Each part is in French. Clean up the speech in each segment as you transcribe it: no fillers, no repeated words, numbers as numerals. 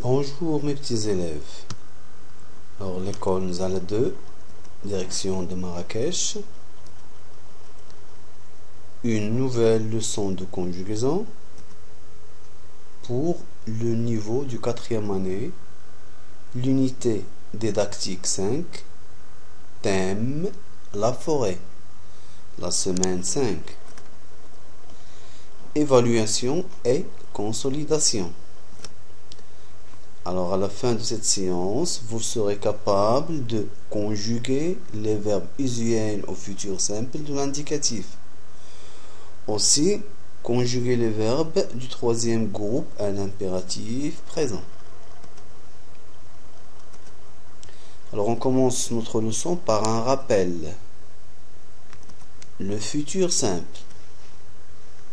Bonjour mes petits élèves. Alors l'école Nzala 2, direction de Marrakech. Une nouvelle leçon de conjugaison pour le niveau du 4e année, l'unité didactique 5, thème la forêt, la semaine 5. Évaluation et consolidation. Alors à la fin de cette séance, vous serez capable de conjuguer les verbes usuels au futur simple de l'indicatif. Aussi, conjuguer les verbes du 3e groupe à l'impératif présent. Alors on commence notre leçon par un rappel. Le futur simple.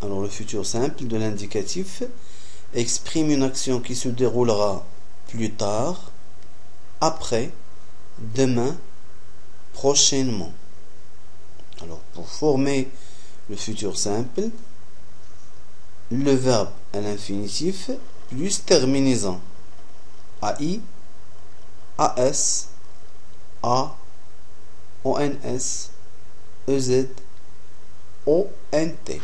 Alors le futur simple de l'indicatif exprime une action qui se déroulera plus tard, après, demain, prochainement. Alors pour former le futur simple, le verbe à l'infinitif plus terminaison AI, AS, A, ONS, EZ, ONT.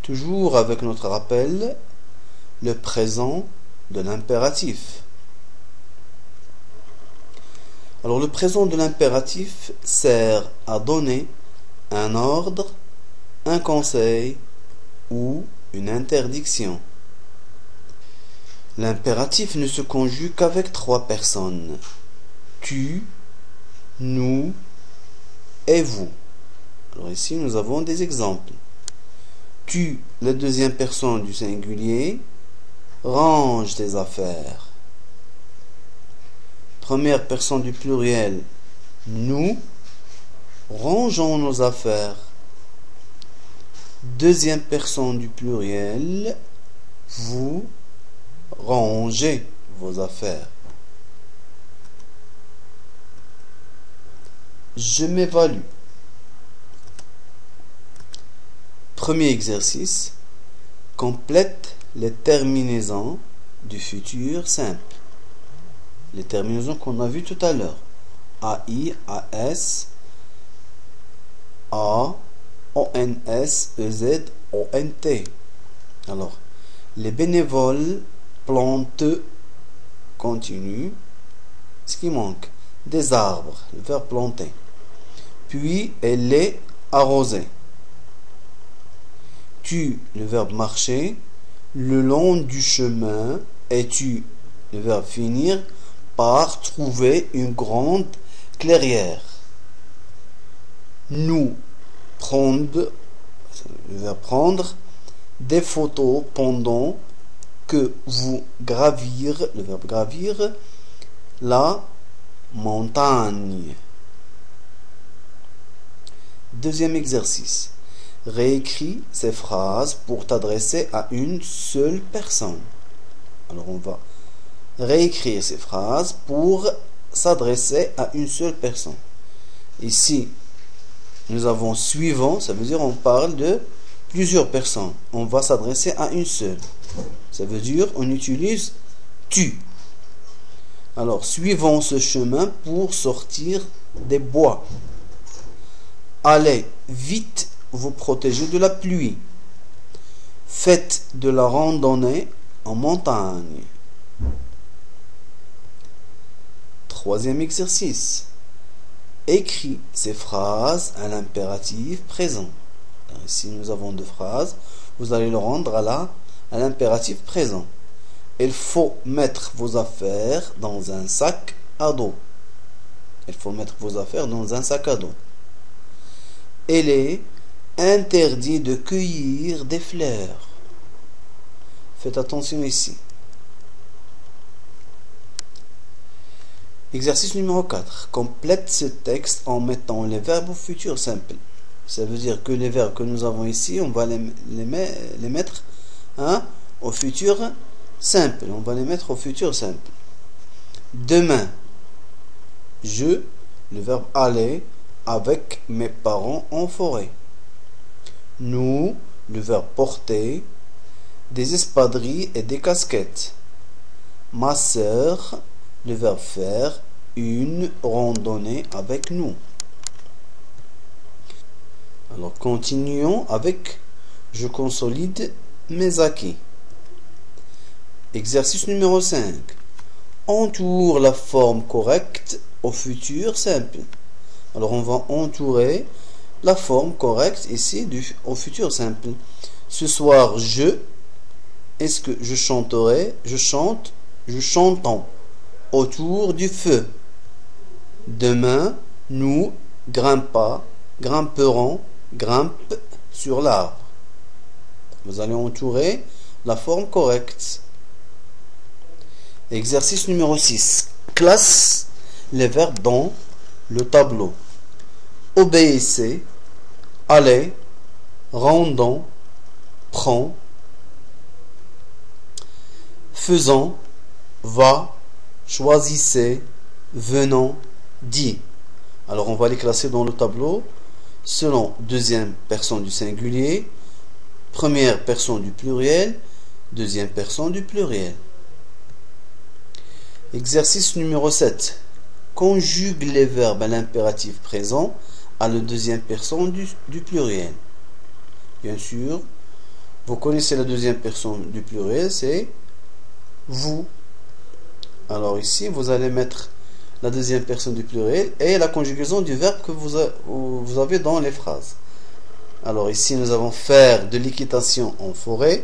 Toujours avec notre rappel, le présent de l'impératif. Alors le présent de l'impératif sert à donner un ordre, un conseil ou une interdiction. L'impératif ne se conjugue qu'avec 3 personnes. Tu, nous et vous. Alors ici nous avons des exemples. Tu, la 2e personne du singulier, range tes affaires. Première personne du pluriel, nous rangeons nos affaires. 2e personne du pluriel, vous rangez vos affaires. Je m'évalue. Premier exercice, complète les terminaisons du futur simple. Les terminaisons qu'on a vues tout à l'heure. AI, AS, A, ONS, EZ, ONT. Alors, les bénévoles plantent, continue. Ce qui manque, des arbres, le verbe planter. Puis, elle est arrosée. Tu, le verbe marcher, le long du chemin, et tu, le verbe finir, par trouver une grande clairière. Nous, prendre, le verbe prendre, des photos pendant que vous gravir, le verbe gravir, la montagne. Deuxième exercice. Réécris ces phrases pour t'adresser à une seule personne. Alors on va réécrire ces phrases pour s'adresser à une seule personne. Ici, nous avons suivant, ça veut dire on parle de plusieurs personnes. On va s'adresser à une seule. Ça veut dire on utilise tu. Alors, suivons ce chemin pour sortir des bois. Allez vite vous protéger de la pluie. Faites de la randonnée en montagne. Troisième exercice. Écris ces phrases à l'impératif présent. Alors ici, nous avons 2 phrases. Vous allez le rendre à l'impératif présent. Il faut mettre vos affaires dans un sac à dos. Il faut mettre vos affaires dans un sac à dos. Il est interdit de cueillir des fleurs. Faites attention ici. Exercice numéro 4. Complète ce texte en mettant les verbes au futur simple. Ça veut dire que les verbes que nous avons ici, on va les mettre au futur simple. On va les mettre au futur simple. Demain, je, le verbe aller, avec mes parents en forêt. Nous, le verbe porter, des espadrilles et des casquettes. Ma sœur, le verbe faire, une randonnée avec nous. Alors continuons avec je consolide mes acquis. Exercice numéro 5. Entoure la forme correcte au futur simple. Alors on va entourer la forme correcte ici au futur simple. Ce soir, est-ce que je chanterai, je chante, je chantons autour du feu. Demain, nous grimperons, grimpe sur l'arbre. Vous allez entourer la forme correcte. Exercice numéro 6. Classe les verbes dans le tableau. Obéissez, allez, rendons, prends, faisons, va, choisissez, venons, dit. Alors on va les classer dans le tableau selon deuxième personne du singulier, première personne du pluriel, deuxième personne du pluriel. Exercice numéro 7. Conjugue les verbes à l'impératif présent à la deuxième personne du pluriel. Bien sûr, vous connaissez la deuxième personne du pluriel, c'est vous. Alors ici, vous allez mettre la deuxième personne du pluriel et la conjugaison du verbe que vous avez dans les phrases. Alors ici, nous avons faire de l'équitation en forêt.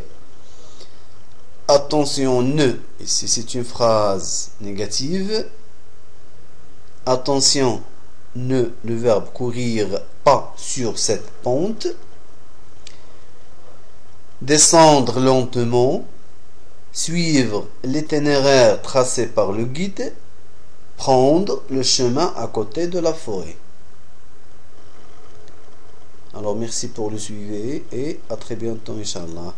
Attention, ne. Ici, c'est une phrase négative. Attention, ne, le verbe courir pas sur cette pente. Descendre lentement. Suivre l'itinéraire tracé par le guide. Prendre le chemin à côté de la forêt. Alors, merci pour le suivi et à très bientôt, Inch'Allah.